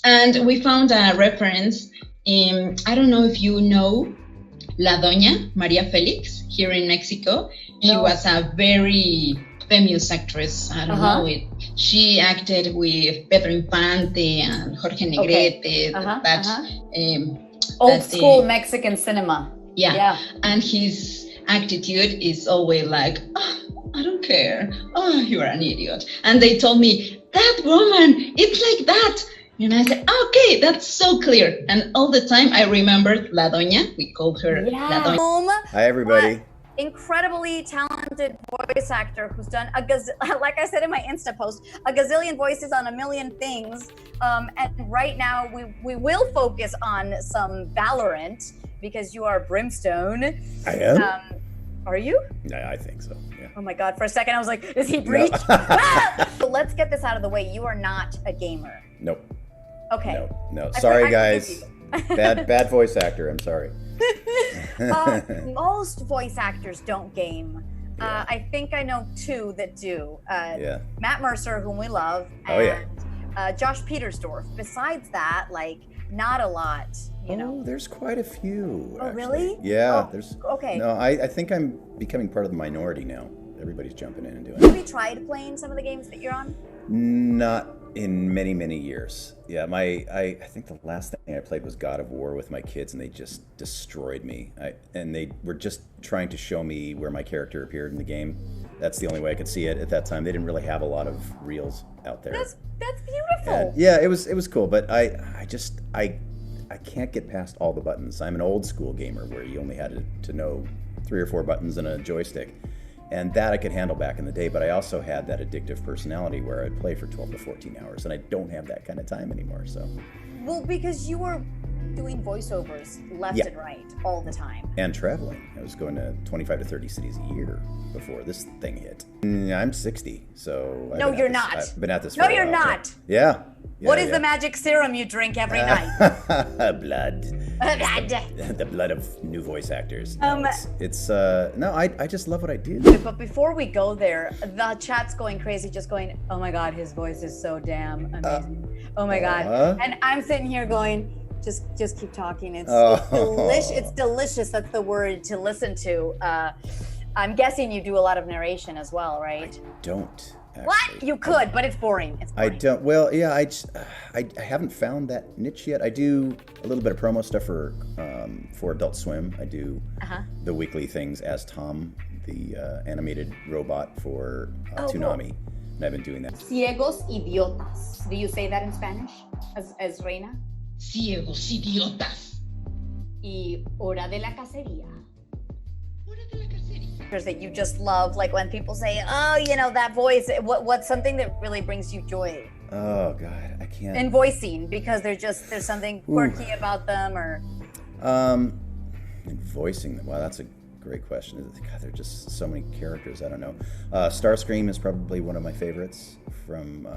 And we found a reference in, I don't know if you know, La Doña, Maria Felix, here in Mexico. She was a very famous actress. I don't know it. She acted with Pedro Infante and Jorge Negrete. Old school Mexican cinema. Yeah. And his attitude is always like, oh, I don't care. Oh, you're an idiot. And they told me, that woman, it's like that. And I said, okay, that's so clear. And all the time I remembered La Doña. We called her La Doña. Hi, everybody. Incredibly talented voice actor who's done like I said in my Insta post, a gazillion voices on a million things. And right now we will focus on some Valorant because you are Brimstone. I am. Are you? Yeah, I think so. Yeah. Oh my God! For a second, I was like, "Is he breach?" So let's get this out of the way. You are not a gamer. Nope. Okay. No. Sorry, guys. Bad voice actor. I'm sorry. Most voice actors don't game. I think I know two that do. Matt Mercer, whom we love, and Josh Petersdorf. Besides that, like, not a lot. You know. There's quite a few. Oh, actually. Really? Yeah. There's. Okay. No, I think I'm becoming part of the minority now. Everybody's jumping in and doing it. Have you tried playing some of the games that you're on? Not in many years. Yeah, I think the last thing I played was God of War with my kids, and they just destroyed me. And they were just trying to show me where my character appeared in the game. That's the only way I could see it at that time. They didn't really have a lot of reels out there. That's beautiful. And yeah, it was cool, but I can't get past all the buttons. I'm an old school gamer where you only had to know 3 or 4 buttons and a joystick. And that I could handle back in the day, but I also had that addictive personality where I'd play for 12 to 14 hours, and I don't have that kind of time anymore, so. Well, because you were doing voiceovers left and right all the time. And traveling. I was going to 25 to 30 cities a year before this thing hit. I'm 60, so. No, you're not. I've been at this for a while. No, you're not. So. Yeah. What is the magic serum you drink every night? Blood. The blood of new voice actors. No, I just love what I do. But before we go there, the chat's going crazy, just going, oh my God, his voice is so damn amazing. Oh my God. And I'm sitting here going, just keep talking. It's delicious. It's delicious. That's the word to listen to. I'm guessing you do a lot of narration as well, right? I don't. Actually. What? You could, but it's boring. I don't. Well, yeah, I haven't found that niche yet. I do a little bit of promo stuff for Adult Swim. I do the weekly things as Tom, the animated robot for Toonami, cool. And I've been doing that. Ciegos idiotas. Do you say that in Spanish as Reyna? Ciegos idiotas. Y hora de la cacería. That you just love, like when people say, oh, you know, that voice, what's something that really brings you joy? Oh God, I can't. In voicing, because there's something quirky about them, or in voicing them. Wow, that's a great question. God, there are just so many characters. I don't know. Starscream is probably one of my favorites from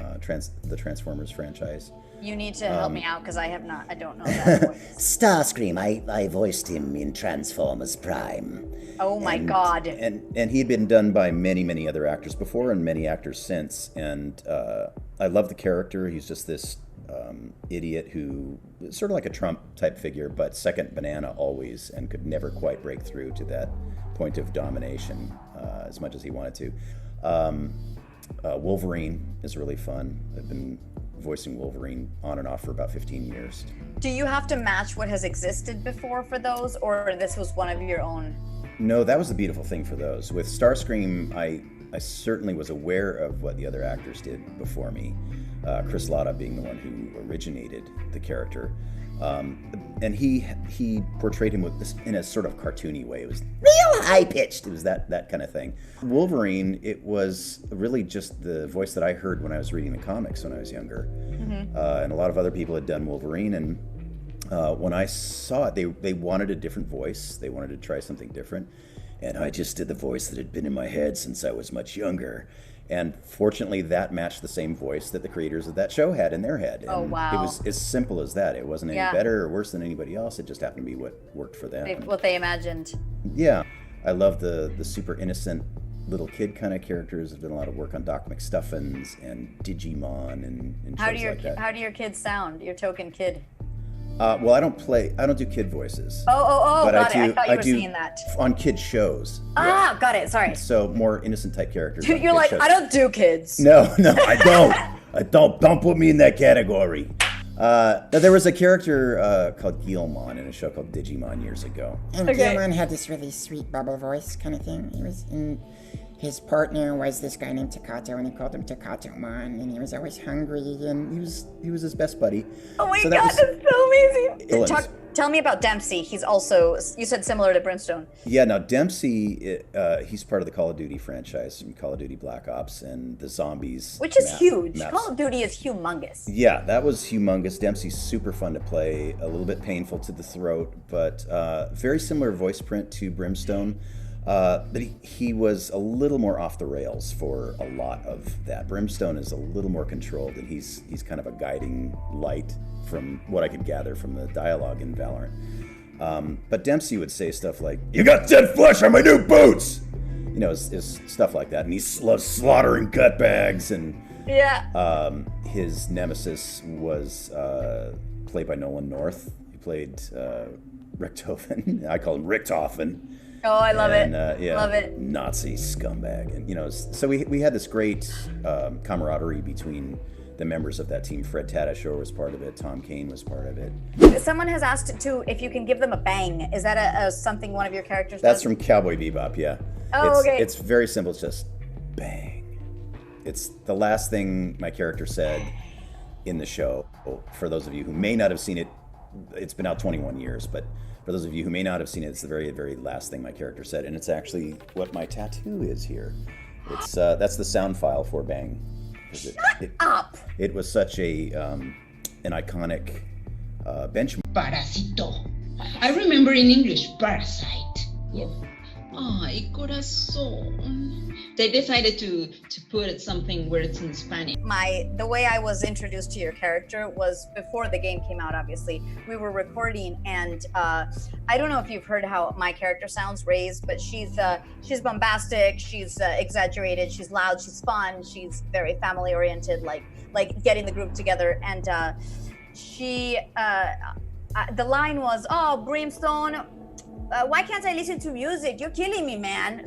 the Transformers franchise. You need to help me out because I don't know that voice. Starscream, I voiced him in Transformers Prime. Oh my God. And he'd been done by many other actors before and many actors since. And I love the character. He's just this idiot who is sort of like a Trump type figure, but second banana always, and could never quite break through to that point of domination as much as he wanted to. Wolverine is really fun. I've been voicing Wolverine on and off for about 15 years. Do you have to match what has existed before for those, or this was one of your own? No, that was the beautiful thing for those. With Starscream, I certainly was aware of what the other actors did before me. Chris Latta being the one who originated the character. And he portrayed him with this in a sort of cartoony way. It was real high-pitched. It was that kind of thing. Wolverine, it was really just the voice that I heard when I was reading the comics when I was younger. Mm-hmm. And a lot of other people had done Wolverine, and when I saw it, they wanted a different voice. They wanted to try something different. And I just did the voice that had been in my head since I was much younger. And fortunately, that matched the same voice that the creators of that show had in their head. And oh, wow. It was as simple as that. It wasn't any better or worse than anybody else. It just happened to be what worked for them. What they imagined. Yeah. I love the super innocent little kid kind of characters. I've done a lot of work on Doc McStuffins and Digimon and shows like that. How do your kids sound? Your token kid. Well, I don't do kid voices. Oh, but got it. I thought you I were do saying that. on kid shows. Ah, got it. Sorry. So more innocent type characters. You're like, shows. I don't do kids. No, I don't. I don't. Don't put me in that category. There was a character called Guilmon in a show called Digimon years ago. And Guilmon had this really sweet bubble voice kind of thing. His partner was this guy named Takato, and he called him Takato-mon, and he was always hungry, and He was his best buddy. Oh my god, that's so amazing. Tell me about Dempsey. He's also, you said similar to Brimstone. Yeah, now Dempsey, he's part of the Call of Duty franchise, from Call of Duty Black Ops and the Zombies. Which is huge. Call of Duty is humongous. Yeah, that was humongous. Dempsey's super fun to play, a little bit painful to the throat, but very similar voice print to Brimstone. But he was a little more off the rails for a lot of that. Brimstone is a little more controlled, and he's kind of a guiding light from what I could gather from the dialogue in Valorant. But Dempsey would say stuff like, "You got dead flesh on my new boots!" You know, is stuff like that. And he loves slaughtering gutbags. And his nemesis was played by Nolan North. He played Richthofen. I call him Richthofen. Oh, I love it. Love it. Nazi scumbag. And, so we had this great camaraderie between the members of that team. Fred Tatasciore was part of it. Tom Kane was part of it. Someone has asked, too, if you can give them a bang. Is that something one of your characters That's does? from Cowboy Bebop, yeah. Oh, okay. It's very simple. It's just bang. It's the last thing my character said in the show. For those of you who may not have seen it, it's been out 21 years, but for those of you who may not have seen it, it's the very, very last thing my character said, and it's actually what my tattoo is here. It's that's the sound file for Bang. Shut up! It was such an iconic benchmark. Parasito. I remember in English, parasite. Yeah. Ay, corazón. They decided to put something where it's in Spanish. The way I was introduced to your character was before the game came out, obviously. We were recording, and I don't know if you've heard how my character sounds, Raze, but she's bombastic, she's exaggerated, she's loud, she's fun, she's very family oriented, like getting the group together. And the line was, "Oh, Brimstone, why can't I listen to music? You're killing me, man."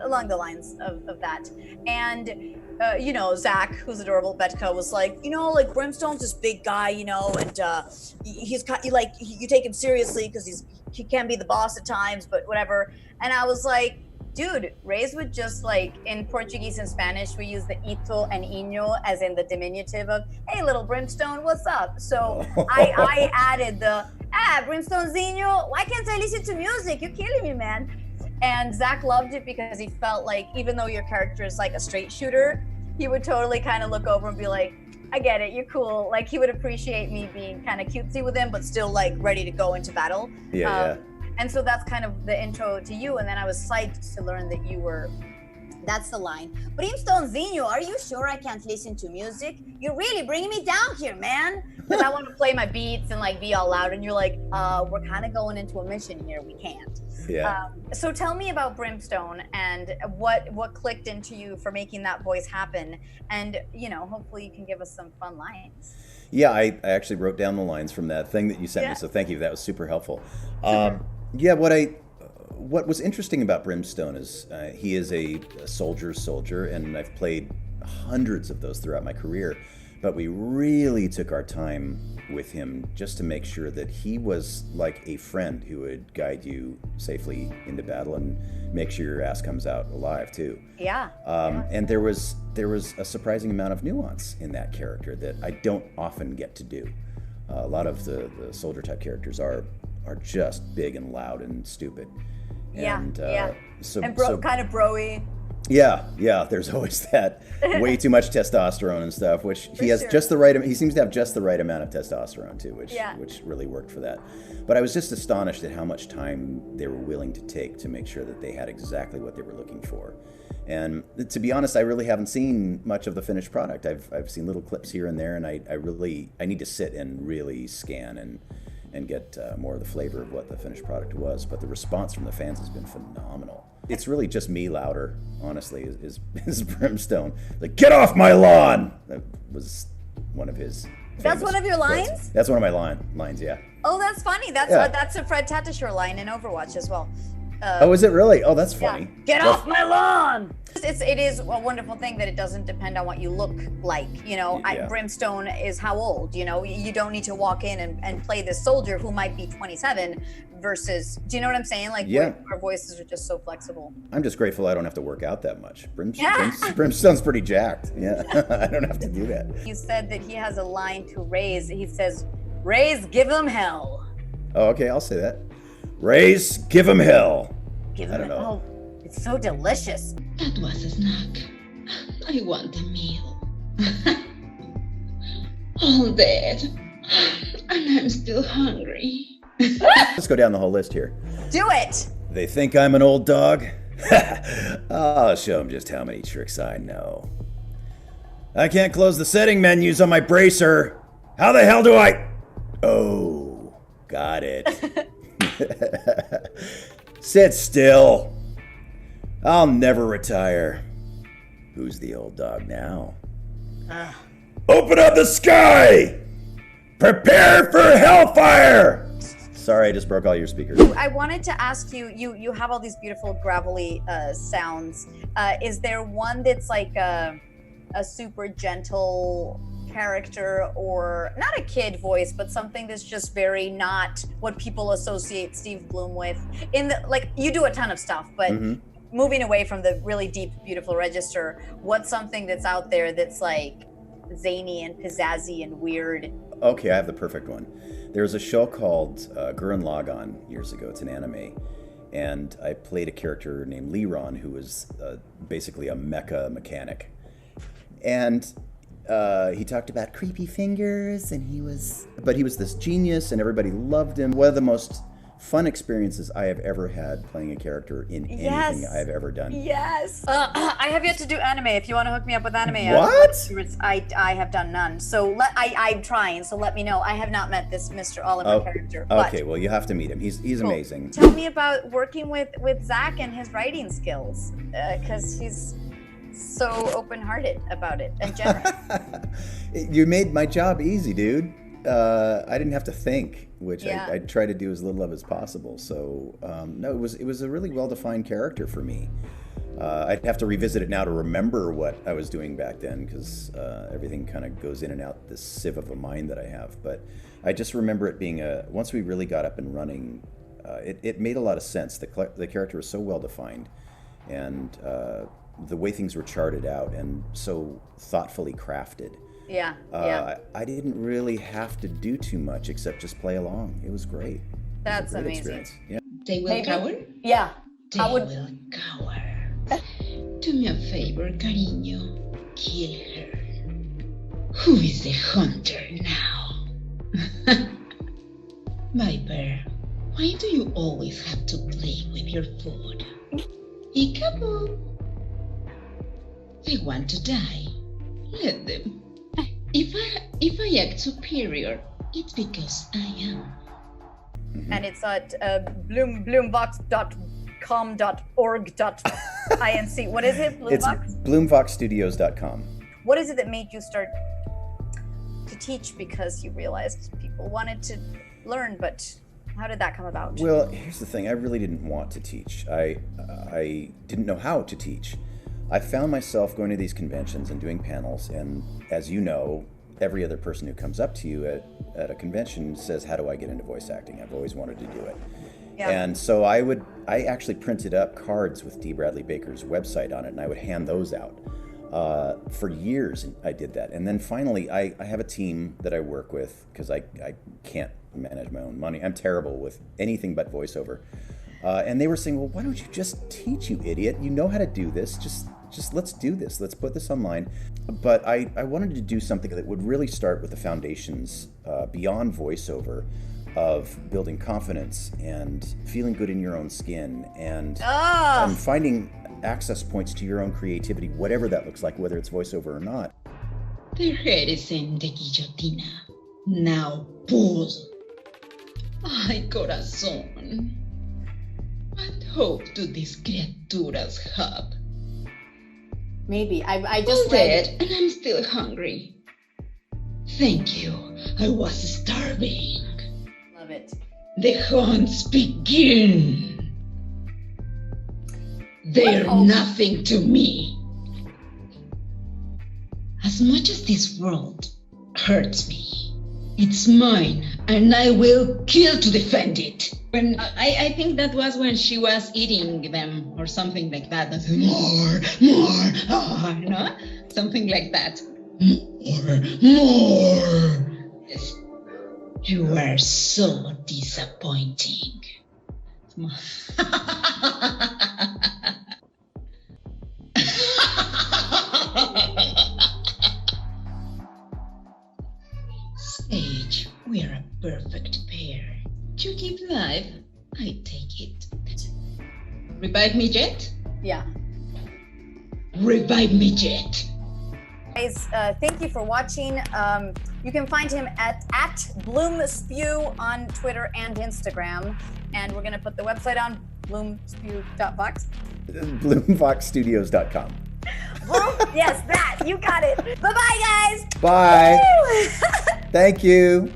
Along the lines of that. And, Zach, who's adorable, Betka, was like, Brimstone's this big guy, and he's you take him seriously because he can be the boss at times, but whatever. And I was like, dude, Raze would just in Portuguese and Spanish, we use the ito and ino as in the diminutive of, "Hey, little Brimstone, what's up?" So I added the, Brimstonezinho, why can't I listen to music? You're killing me, man. And Zach loved it because he felt like, even though your character is like a straight shooter, he would totally kind of look over and be like, "I get it, you're cool." Like, he would appreciate me being kind of cutesy with him, but still ready to go into battle. Yeah. And so that's kind of the intro to you. And then I was psyched to learn that you were, that's the line. "Brimstonezinho, are you sure I can't listen to music? You're really bringing me down here, man." Because I want to play my beats and be all loud. And you're like, we're kind of going into a mission here. We can't. Yeah. So tell me about Brimstone and what clicked into you for making that voice happen. And, hopefully you can give us some fun lines. Yeah, I actually wrote down the lines from that thing that you sent me, so thank you. That was super helpful. What was interesting about Brimstone is he is a soldier, and I've played hundreds of those throughout my career, but we really took our time with him just to make sure that he was like a friend who would guide you safely into battle and make sure your ass comes out alive too. Yeah. And there was a surprising amount of nuance in that character that I don't often get to do. A lot of the soldier type characters are just big and loud and stupid. And, kind of bro-y. Yeah, there's always that way too much testosterone and stuff, which he has just the right. He seems to have just the right amount of testosterone too, which really worked for that. But I was just astonished at how much time they were willing to take to make sure that they had exactly what they were looking for. And to be honest, I really haven't seen much of the finished product. I've seen little clips here and there, and I need to sit and really scan and get more of the flavor of what the finished product was. But the response from the fans has been phenomenal. It's really just me louder, honestly, is Brimstone. Like, get off my lawn! That was one of his. That's one of your lines? Quotes. That's one of my lines, yeah. Oh, that's funny. That's a Fred Tatasciore line in Overwatch as well. Oh, is it really? Oh, that's funny. Yeah. Get off my lawn! It is a wonderful thing that it doesn't depend on what you look like. You know, Brimstone is how old? You know, you don't need to walk in and play this soldier who might be 27 versus, do you know what I'm saying? Like, our voices are just so flexible. I'm just grateful I don't have to work out that much. Brimstone's pretty jacked. Yeah, I don't have to do that. You said that he has a line to Raze. He says, Raze, give him hell. Oh, okay, I'll say that. Raze, give him hell. Give him hell. Oh, it's so delicious. That was a snack. I want a meal. All dead. And I'm still hungry. Let's go down the whole list here. Do it! They think I'm an old dog? I'll show them just how many tricks I know. I can't close the setting menus on my bracer. How the hell do I... Oh, got it. Sit still. I'll never retire. Who's the old dog now? Open up the sky! Prepare for hellfire! Sorry, I just broke all your speakers. I wanted to ask you, you have all these beautiful gravelly sounds. Is there one that's like a super gentle character, or not a kid voice, but something that's just very not what people associate Steve Blum with? Like, you do a ton of stuff, but moving away from the really deep, beautiful register, what's something that's out there that's like zany and pizzazzy and weird? Okay, I have the perfect one. There was a show called Gurren Lagann years ago. It's an anime. And I played a character named Liron, who was basically a mecha mechanic. And he talked about creepy fingers, and he was this genius, and everybody loved him. One of the most fun experiences I have ever had playing a character in anything I've ever done. Yes. I have yet to do anime. If you want to hook me up with anime, what? I have done none. So I'm trying. So let me know. I have not met this Mr. Oliver character. Okay, well, you have to meet him. He's cool. Amazing. Tell me about working with Zach and his writing skills, because he's so open-hearted about it and generous. You made my job easy, dude. I didn't have to think, which I try to do as little of as possible. So no, it was a really well-defined character for me. I'd have to revisit it now to remember what I was doing back then, because everything kind of goes in and out this sieve of a mind that I have. But I just remember it being once we really got up and running, it made a lot of sense. The character was so well-defined, and the way things were charted out and so thoughtfully crafted. Yeah. I didn't really have to do too much except just play along. It was great. That's amazing. Yeah. They will cower? Yeah. They will cower. Do me a favor, cariño. Kill her. Who is the hunter now? Viper, why do you always have to play with your food? Peekaboo. They want to die. Let them. If I act superior, it's because I am. And it's at bloomvox.com.org.inc. What is it, Bloomvox? It's bloomvoxstudios.com. What is it that made you start to teach because you realized people wanted to learn, but how did that come about? Well, here's the thing. I really didn't want to teach. I didn't know how to teach. I found myself going to these conventions and doing panels, and as you know, every other person who comes up to you at a convention says, how do I get into voice acting? I've always wanted to do it. Yeah. And so I actually printed up cards with D. Bradley Baker's website on it, and I would hand those out. For years I did that. And then finally I have a team that I work with, because I can't manage my own money. I'm terrible with anything but voiceover. And they were saying, well, why don't you just teach, you idiot? You know how to do this. Just let's do this. Let's put this online. But I wanted to do something that would really start with the foundations beyond voiceover of building confidence and feeling good in your own skin and finding access points to your own creativity, whatever that looks like, whether it's voiceover or not. Their head is in the guillotine. Now pull. Ay, corazón. What hope do these criaturas have? Maybe. I I'm just read. dead and I'm still hungry. Thank you. I was starving. Love it. The hunts begin. They're Oh. nothing to me. As much as this world hurts me, it's mine, and I will kill to defend it. When I think that was when she was eating them or something like that. I said, more, you know? Something like that. More. Yes. You are so disappointing. Sage, we are a perfect pair. You give life, I take it. Revive me, Jet? Yeah. Revive me, Jet. Guys, thank you for watching. You can find him at Bloomspew on Twitter and Instagram. And we're going to put the website on bloomspew.box. Bloomfoxstudios.com. Well, yes, that. You got it. Bye-bye, guys. Bye. Woo! Thank you.